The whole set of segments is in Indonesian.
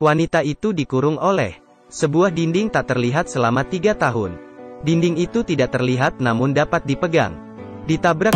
Wanita itu dikurung oleh sebuah dinding tak terlihat selama 3 tahun. Dinding itu tidak terlihat namun dapat dipegang. Ditabrak.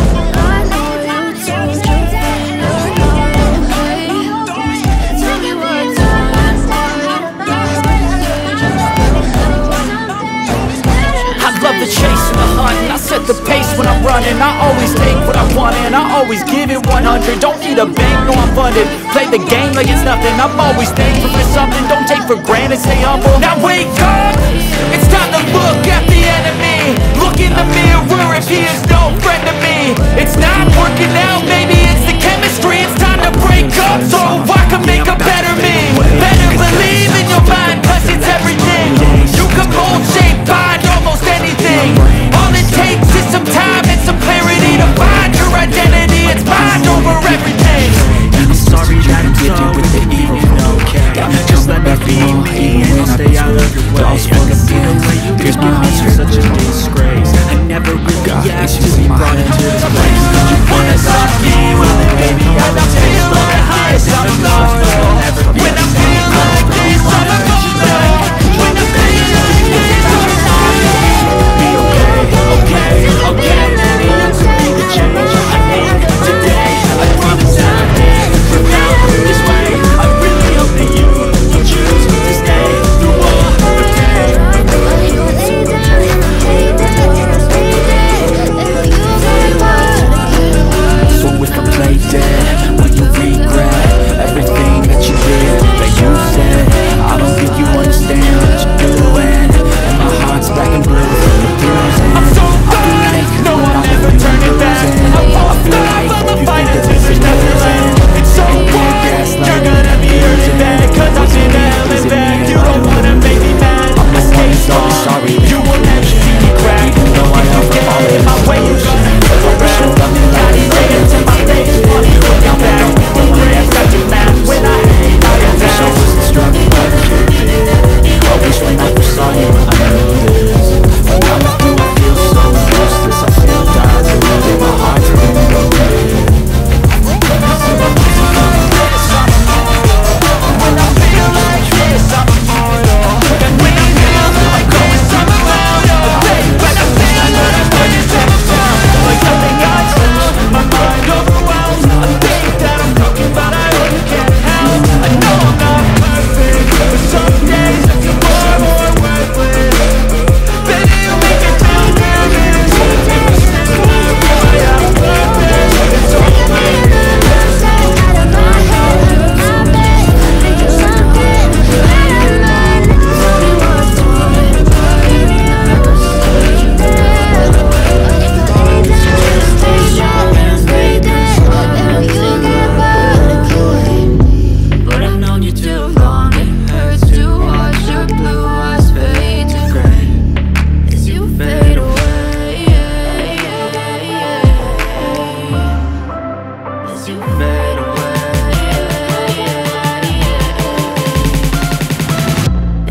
Love the chase and the hunt, and I set the pace when I'm running. I always take what I want and I always give it 100. Don't need a bank, no I'm funded. Play the game like it's nothing. I'm always thankful for something. Don't take for granted, stay humble. Now wake up, it's time to look at the enemy. Look in the mirror if he is no friend to me. It's not working out, maybe it's the chemistry. It's time to break up so I can make a better me. Better believe in your mind, cause it's everything. You can mold, shape, find almost anything. All it takes is some time and some clarity to find your identity. It's mind over everything. I'm sorry that I'm so with the evil, okay. Just let me be me and I'll stay out of your way. Don't wanna be the way you pierce my heart, you're such a disgrace. I never really asked to be brought into this place. You wanna stop me, well then baby I don't feel like highs. I'm loyal. When I feel like this, I'm immortal. When I feel like this, I'm immortal. Be okay, okay, okay. Maybe you could be the change I need today. I promise I'm here from now through this way. I really hope that you choose to stay through all the day. So if I play dead, will you regret everything that you did, that you said? I don't think you understand what you're doing, and my heart's black and blue from the bruising. I'm so done, no I'm never turning back. I won't stop, I'ma fight until there's nothing left. It's so hard, you're gonna be hurting bad, cause I've been to hell and back. You don't wanna make me mad, I stay strong. You will never see me crack. If you get in my way, you're gonna feel around. Got it right to my face, funny looking back. The rest got you mad when I hate my attack. I wasn't struggling but I could be. I wish when I first saw you I knew this. But now I feel so useless. I feel diluted. My heart's getting broken. When I feel like this, I'm immortal. And when I feel like going somewhere out, when I feel like running to the front, like nothing I touch, my mind overwhelmed. I think that I'm broken, but I really can't help. I know I'm not perfect, but some days I feel more worthless. Baby, you make it feel real good. Boy, I'm purpose. It's over. But I've known you too long. It hurts to watch your blue eyes fade to gray as you fade away. As you fade away.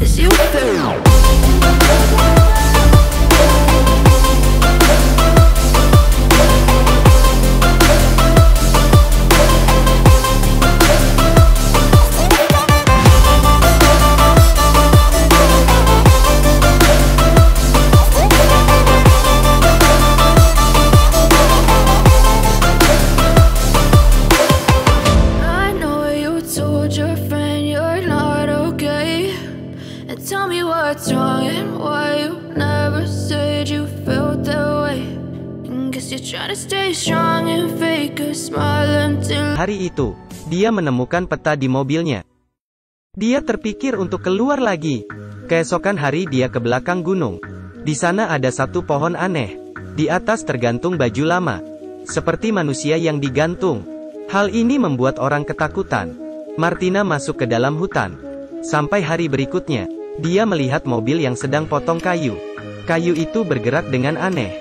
As you fade away. I know you told your friend you're not okay, and tell me what's wrong and why you never said you felt that way. And guess you're trying to stay strong and fake a smile until Hari itu, dia menemukan peta di mobilnya. Dia terpikir untuk keluar lagi. Keesokan hari dia ke belakang gunung. Di sana ada satu pohon aneh. Di atas tergantung baju lama. Seperti manusia yang digantung. Hal ini membuat orang ketakutan. Martina masuk ke dalam hutan. Sampai hari berikutnya, dia melihat mobil yang sedang potong kayu. Kayu itu bergerak dengan aneh.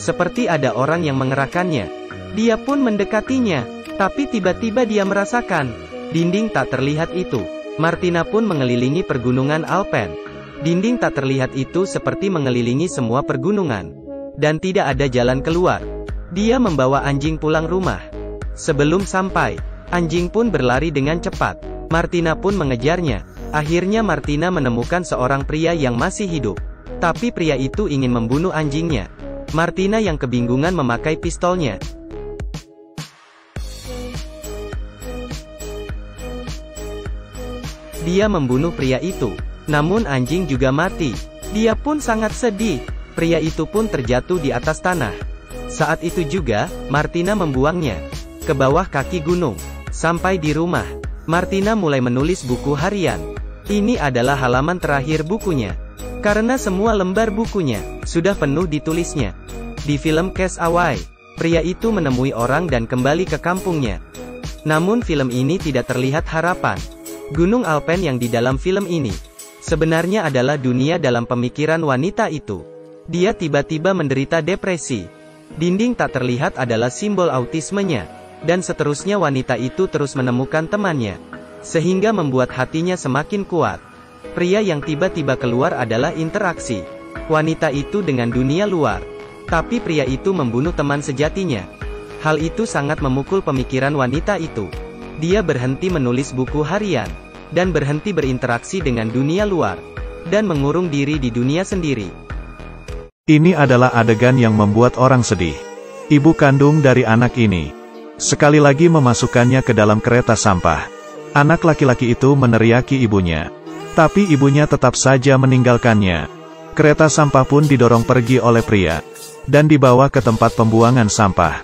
Seperti ada orang yang mengerahkannya. Dia pun mendekatinya. Tapi tiba-tiba dia merasakan dinding tak terlihat itu. Martina pun mengelilingi pergunungan Alpen. Dinding tak terlihat itu seperti mengelilingi semua pergunungan. Dan tidak ada jalan keluar. Dia membawa anjing pulang rumah. Sebelum sampai, anjing pun berlari dengan cepat. Martina pun mengejarnya. Akhirnya Martina menemukan seorang pria yang masih hidup. Tapi pria itu ingin membunuh anjingnya. Martina yang kebingungan memakai pistolnya. Dia membunuh pria itu. Namun anjing juga mati. Dia pun sangat sedih. Pria itu pun terjatuh di atas tanah. Saat itu juga, Martina membuangnya ke bawah kaki gunung. Sampai di rumah, Martina mulai menulis buku harian. Ini adalah halaman terakhir bukunya. Karena semua lembar bukunya sudah penuh ditulisnya. Di film Cast Away, pria itu menemui orang dan kembali ke kampungnya. Namun film ini tidak terlihat harapan. Gunung Alpen yang di dalam film ini sebenarnya adalah dunia dalam pemikiran wanita itu. Dia tiba-tiba menderita depresi. Dinding tak terlihat adalah simbol autismenya. Dan seterusnya wanita itu terus menemukan temannya. Sehingga membuat hatinya semakin kuat. Pria yang tiba-tiba keluar adalah interaksi wanita itu dengan dunia luar. Tapi pria itu membunuh teman sejatinya. Hal itu sangat memukul pemikiran wanita itu. Dia berhenti menulis buku harian. Dan berhenti berinteraksi dengan dunia luar. Dan mengurung diri di dunia sendiri. Ini adalah adegan yang membuat orang sedih. Ibu kandung dari anak ini sekali lagi memasukkannya ke dalam kereta sampah. Anak laki-laki itu meneriaki ibunya. Tapi ibunya tetap saja meninggalkannya. Kereta sampah pun didorong pergi oleh pria. Dan dibawa ke tempat pembuangan sampah.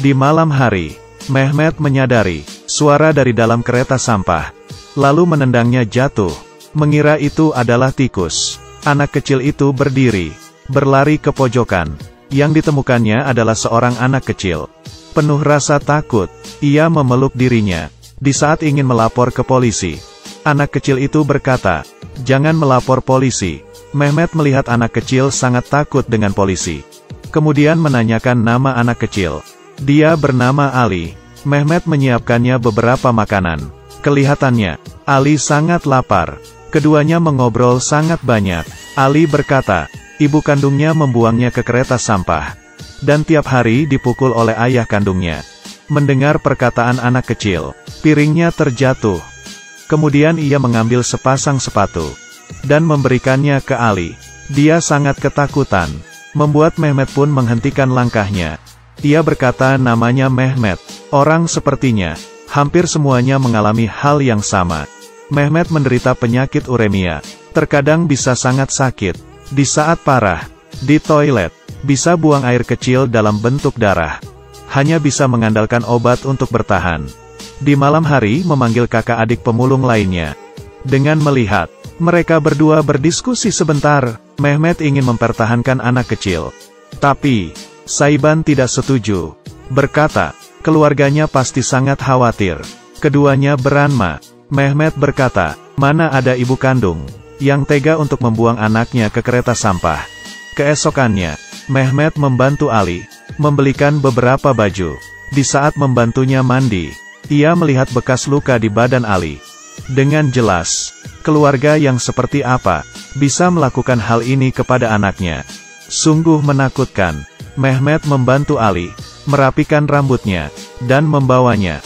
Di malam hari, Mehmet menyadari suara dari dalam kereta sampah. Lalu menendangnya jatuh. Mengira itu adalah tikus. Anak kecil itu berdiri, berlari ke pojokan. Yang ditemukannya adalah seorang anak kecil. Penuh rasa takut, ia memeluk dirinya. Di saat ingin melapor ke polisi, anak kecil itu berkata, "Jangan melapor polisi." Mehmet melihat anak kecil sangat takut dengan polisi. Kemudian menanyakan nama anak kecil. Dia bernama Ali. Mehmet menyiapkannya beberapa makanan. Kelihatannya, Ali sangat lapar. Keduanya mengobrol sangat banyak. Ali berkata, ibu kandungnya membuangnya ke kereta sampah. Dan tiap hari dipukul oleh ayah kandungnya. Mendengar perkataan anak kecil, piringnya terjatuh. Kemudian ia mengambil sepasang sepatu. Dan memberikannya ke Ali. Dia sangat ketakutan. Membuat Mehmet pun menghentikan langkahnya. Ia berkata namanya Mehmet. Orang sepertinya hampir semuanya mengalami hal yang sama. Mehmet menderita penyakit uremia. Terkadang bisa sangat sakit. Di saat parah, di toilet, bisa buang air kecil dalam bentuk darah. Hanya bisa mengandalkan obat untuk bertahan. Di malam hari memanggil kakak adik pemulung lainnya. Dengan melihat mereka berdua berdiskusi sebentar, Mehmet ingin mempertahankan anak kecil. Tapi Saiban tidak setuju. Berkata, keluarganya pasti sangat khawatir. Keduanya beranma. Mehmet berkata, mana ada ibu kandung yang tega untuk membuang anaknya ke kereta sampah. Keesokannya, Mehmet membantu Ali membelikan beberapa baju. Di saat membantunya mandi, ia melihat bekas luka di badan Ali. Dengan jelas, keluarga yang seperti apa bisa melakukan hal ini kepada anaknya. Sungguh menakutkan. Mehmet membantu Ali merapikan rambutnya dan membawanya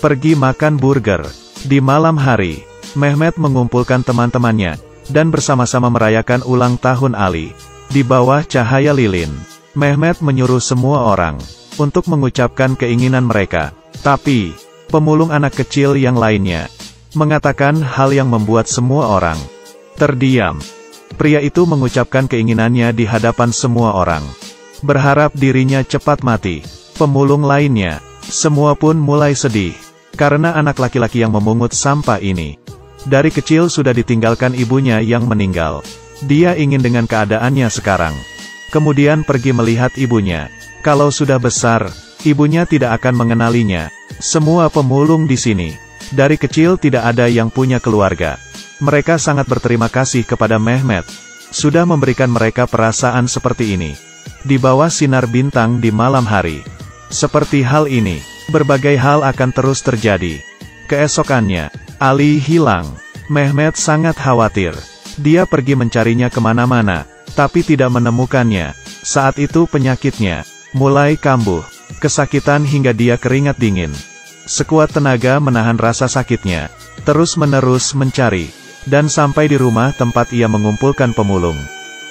pergi makan burger. Di malam hari, Mehmet mengumpulkan teman-temannya dan bersama-sama merayakan ulang tahun Ali. Di bawah cahaya lilin, Mehmet menyuruh semua orang untuk mengucapkan keinginan mereka. Tapi pemulung anak kecil yang lainnya mengatakan hal yang membuat semua orang terdiam. Pria itu mengucapkan keinginannya di hadapan semua orang, berharap dirinya cepat mati. Pemulung lainnya semua pun mulai sedih karena anak laki-laki yang memungut sampah ini dari kecil sudah ditinggalkan ibunya yang meninggal. Dia ingin dengan keadaannya sekarang. Kemudian pergi melihat ibunya. Kalau sudah besar, ibunya tidak akan mengenalinya. Semua pemulung di sini dari kecil tidak ada yang punya keluarga. Mereka sangat berterima kasih kepada Mehmet sudah memberikan mereka perasaan seperti ini. Di bawah sinar bintang di malam hari. Seperti hal ini, berbagai hal akan terus terjadi. Keesokannya, Ali hilang. Mehmet sangat khawatir. Dia pergi mencarinya kemana-mana, tapi tidak menemukannya. Saat itu penyakitnya mulai kambuh, kesakitan hingga dia keringat dingin. Sekuat tenaga menahan rasa sakitnya. terus-menerus mencari, dan sampai di rumah tempat ia mengumpulkan pemulung.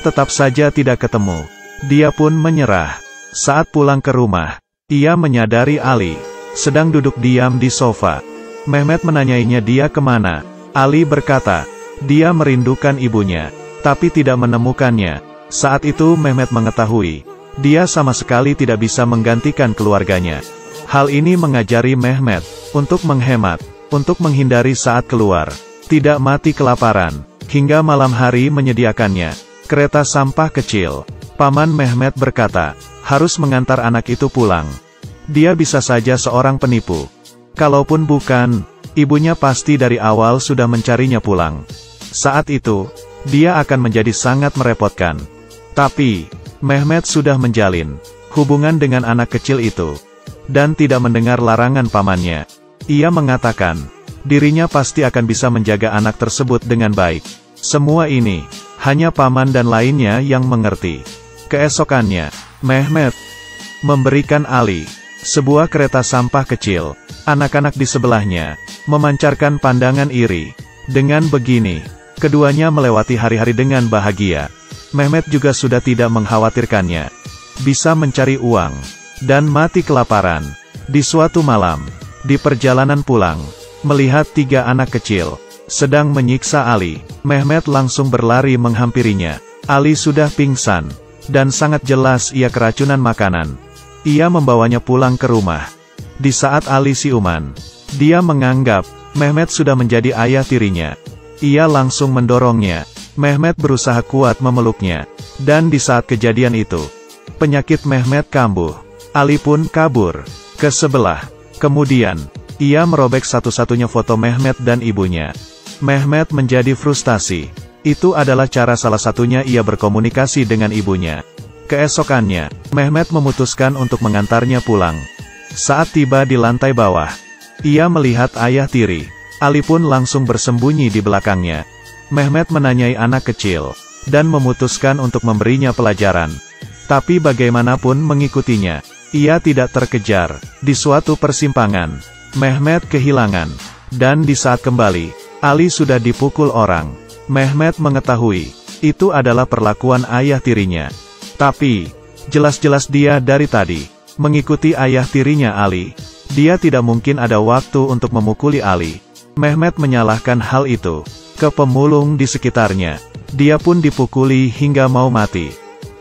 Tetap saja tidak ketemu. Dia pun menyerah. Saat pulang ke rumah, ia menyadari Ali sedang duduk diam di sofa. Mehmet menanyainya dia kemana. Ali berkata, dia merindukan ibunya, tapi tidak menemukannya. Saat itu Mehmet mengetahui, dia sama sekali tidak bisa menggantikan keluarganya. Hal ini mengajari Mehmet untuk menghemat, untuk menghindari saat keluar, tidak mati kelaparan, hingga malam hari menyediakannya kereta sampah kecil. Paman Mehmet berkata, harus mengantar anak itu pulang. Dia bisa saja seorang penipu. Kalaupun bukan, ibunya pasti dari awal sudah mencarinya pulang. Saat itu, dia akan menjadi sangat merepotkan. Tapi, Mehmet sudah menjalin hubungan dengan anak kecil itu, dan tidak mendengar larangan pamannya. Ia mengatakan, dirinya pasti akan bisa menjaga anak tersebut dengan baik. Semua ini, hanya paman dan lainnya yang mengerti. Keesokannya, Mehmet memberikan Ali sebuah kereta sampah kecil. Anak-anak di sebelahnya memancarkan pandangan iri. Dengan begini, keduanya melewati hari-hari dengan bahagia. Mehmet juga sudah tidak mengkhawatirkannya, bisa mencari uang, dan mati kelaparan. Di suatu malam, di perjalanan pulang, melihat 3 anak kecil sedang menyiksa Ali, Mehmet langsung berlari menghampirinya. Ali sudah pingsan, dan sangat jelas ia keracunan makanan. Ia membawanya pulang ke rumah. Di saat Ali siuman, dia menganggap Mehmet sudah menjadi ayah tirinya. Ia langsung mendorongnya. Mehmet berusaha kuat memeluknya. Dan di saat kejadian itu, penyakit Mehmet kambuh. Ali pun kabur ke sebelah. Kemudian, ia merobek satu-satunya foto Mehmet dan ibunya. Mehmet menjadi frustasi. Itu adalah cara salah satunya ia berkomunikasi dengan ibunya. Keesokannya, Mehmet memutuskan untuk mengantarnya pulang. Saat tiba di lantai bawah, ia melihat ayah tiri. Ali pun langsung bersembunyi di belakangnya. Mehmet menanyai anak kecil, dan memutuskan untuk memberinya pelajaran. Tapi bagaimanapun mengikutinya, ia tidak terkejar. Di suatu persimpangan, Mehmet kehilangan. Dan di saat kembali, Ali sudah dipukul orang. Mehmet mengetahui, itu adalah perlakuan ayah tirinya. Tapi, jelas-jelas dia dari tadi mengikuti ayah tirinya Ali. Dia tidak mungkin ada waktu untuk memukuli Ali. Mehmet menyalahkan hal itu ke pemulung di sekitarnya. Dia pun dipukuli hingga mau mati.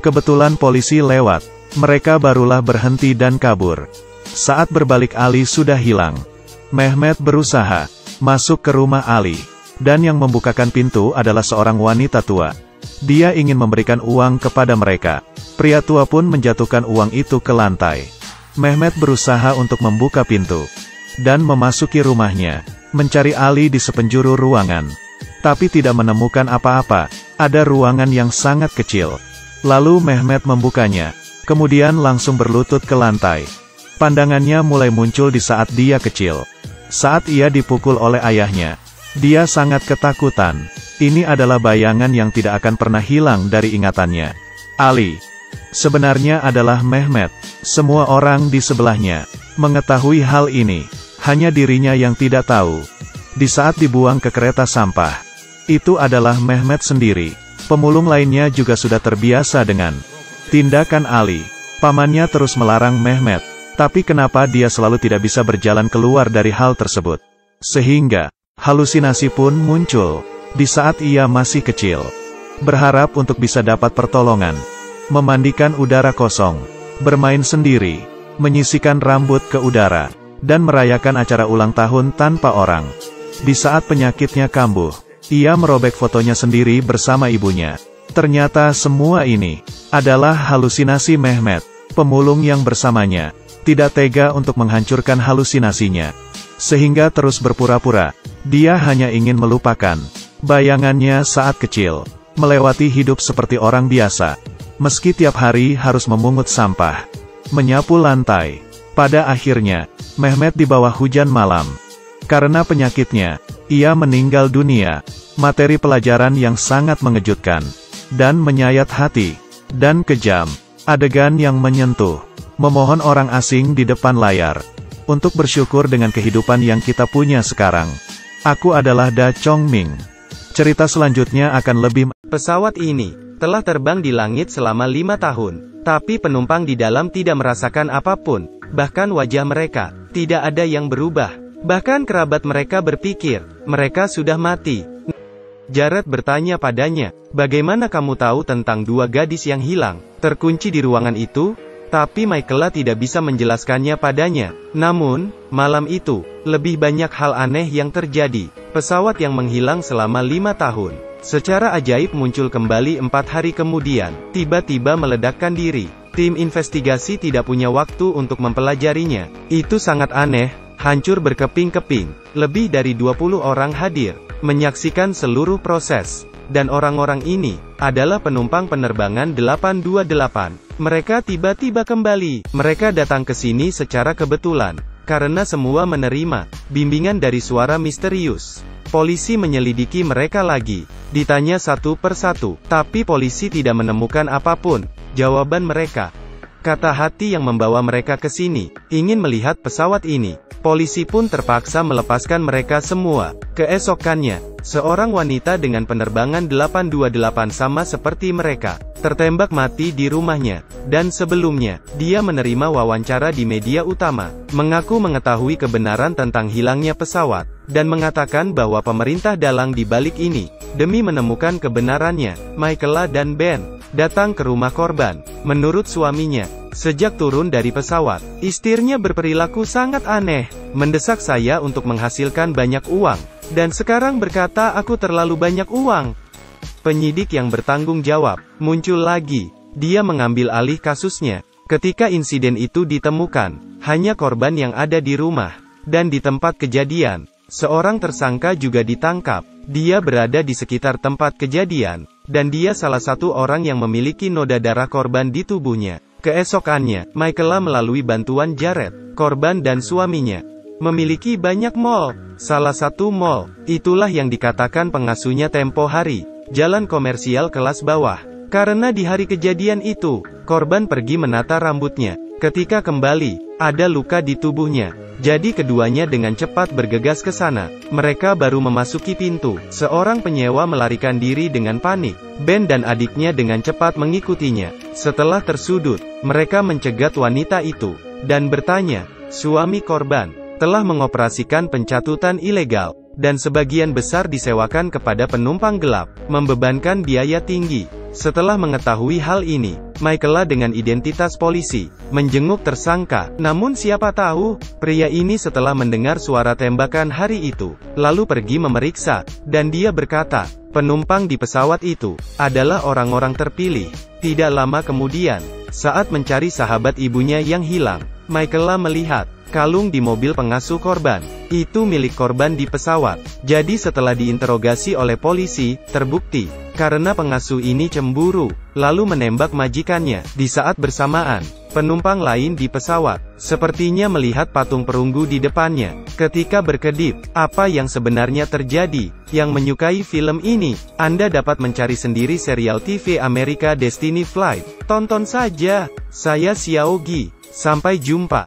Kebetulan polisi lewat. Mereka barulah berhenti dan kabur. Saat berbalik Ali sudah hilang. Mehmet berusaha masuk ke rumah Ali. Dan yang membukakan pintu adalah seorang wanita tua. Dia ingin memberikan uang kepada mereka. Pria tua pun menjatuhkan uang itu ke lantai. Mehmet berusaha untuk membuka pintu dan memasuki rumahnya, mencari Ali di sepenjuru ruangan. Tapi tidak menemukan apa-apa. Ada ruangan yang sangat kecil. Lalu Mehmet membukanya, kemudian langsung berlutut ke lantai. Pandangannya mulai muncul di saat dia kecil. Saat ia dipukul oleh ayahnya, dia sangat ketakutan. Ini adalah bayangan yang tidak akan pernah hilang dari ingatannya. Ali sebenarnya adalah Mehmet. Semua orang di sebelahnya mengetahui hal ini. Hanya dirinya yang tidak tahu. Di saat dibuang ke kereta sampah, itu adalah Mehmet sendiri. Pemulung lainnya juga sudah terbiasa dengan tindakan Ali. Pamannya terus melarang Mehmet. Tapi kenapa dia selalu tidak bisa berjalan keluar dari hal tersebut? Sehingga halusinasi pun muncul di saat ia masih kecil. Berharap untuk bisa dapat pertolongan, memandikan udara kosong, bermain sendiri, menyisikan rambut ke udara, dan merayakan acara ulang tahun tanpa orang. Di saat penyakitnya kambuh, ia merobek fotonya sendiri bersama ibunya. Ternyata semua ini adalah halusinasi Mehmet. Pemulung yang bersamanya tidak tega untuk menghancurkan halusinasinya, sehingga terus berpura-pura. Dia hanya ingin melupakan bayangannya saat kecil, melewati hidup seperti orang biasa, meski tiap hari harus memungut sampah, menyapu lantai. Pada akhirnya, Mehmet di bawah hujan malam. Karena penyakitnya, ia meninggal dunia. Materi pelajaran yang sangat mengejutkan, dan menyayat hati, dan kejam. Adegan yang menyentuh, memohon orang asing di depan layar untuk bersyukur dengan kehidupan yang kita punya sekarang. Aku adalah Da Chongming. Cerita selanjutnya akan lebih... Pesawat ini telah terbang di langit selama 5 tahun. Tapi penumpang di dalam tidak merasakan apapun. Bahkan wajah mereka tidak ada yang berubah. Bahkan kerabat mereka berpikir mereka sudah mati. Jared bertanya padanya, bagaimana kamu tahu tentang 2 gadis yang hilang, terkunci di ruangan itu? Tapi Michaela tidak bisa menjelaskannya padanya. Namun, malam itu, lebih banyak hal aneh yang terjadi. Pesawat yang menghilang selama 5 tahun, secara ajaib muncul kembali 4 hari kemudian, tiba-tiba meledakkan diri. Tim investigasi tidak punya waktu untuk mempelajarinya. Itu sangat aneh, hancur berkeping-keping. Lebih dari 20 orang hadir, menyaksikan seluruh proses. Dan orang-orang ini adalah penumpang penerbangan 828. Mereka tiba-tiba kembali. Mereka datang ke sini secara kebetulan, karena semua menerima bimbingan dari suara misterius. Polisi menyelidiki mereka lagi, ditanya satu persatu, tapi polisi tidak menemukan apapun. Jawaban mereka, kata hati yang membawa mereka ke sini, ingin melihat pesawat ini. Polisi pun terpaksa melepaskan mereka semua. Keesokannya, seorang wanita dengan penerbangan 828 sama seperti mereka, tertembak mati di rumahnya. Dan sebelumnya, dia menerima wawancara di media utama, mengaku mengetahui kebenaran tentang hilangnya pesawat, dan mengatakan bahwa pemerintah dalang di balik ini. Demi menemukan kebenarannya, Michaela dan Ben datang ke rumah korban. Menurut suaminya, sejak turun dari pesawat, istrinya berperilaku sangat aneh, mendesak saya untuk menghasilkan banyak uang, dan sekarang berkata aku terlalu banyak uang. Penyidik yang bertanggung jawab muncul lagi. Dia mengambil alih kasusnya. Ketika insiden itu ditemukan, hanya korban yang ada di rumah, dan di tempat kejadian, seorang tersangka juga ditangkap. Dia berada di sekitar tempat kejadian, dan dia salah satu orang yang memiliki noda darah korban di tubuhnya. Keesokannya, Michaela melalui bantuan Jared, korban dan suaminya, memiliki banyak mall. Salah satu mall, itulah yang dikatakan pengasuhnya tempo hari, jalan komersial kelas bawah. Karena di hari kejadian itu, korban pergi menata rambutnya. Ketika kembali, ada luka di tubuhnya. Jadi keduanya dengan cepat bergegas ke sana. Mereka baru memasuki pintu, seorang penyewa melarikan diri dengan panik. Ben dan adiknya dengan cepat mengikutinya. Setelah tersudut, mereka mencegat wanita itu, dan bertanya, suami korban telah mengoperasikan pencatutan ilegal, dan sebagian besar disewakan kepada penumpang gelap, membebankan biaya tinggi. Setelah mengetahui hal ini, Michaela dengan identitas polisi menjenguk tersangka. Namun siapa tahu, pria ini setelah mendengar suara tembakan hari itu, lalu pergi memeriksa, dan dia berkata, penumpang di pesawat itu adalah orang-orang terpilih. Tidak lama kemudian, saat mencari sahabat ibunya yang hilang, Michaela melihat kalung di mobil pengasuh korban. Itu milik korban di pesawat. Jadi setelah diinterogasi oleh polisi, terbukti, karena pengasuh ini cemburu, lalu menembak majikannya. Di saat bersamaan, penumpang lain di pesawat, sepertinya melihat patung perunggu di depannya. Ketika berkedip, apa yang sebenarnya terjadi? Yang menyukai film ini, Anda dapat mencari sendiri serial TV Amerika Destiny Flight. Tonton saja. Saya Xiaogi. Sampai jumpa.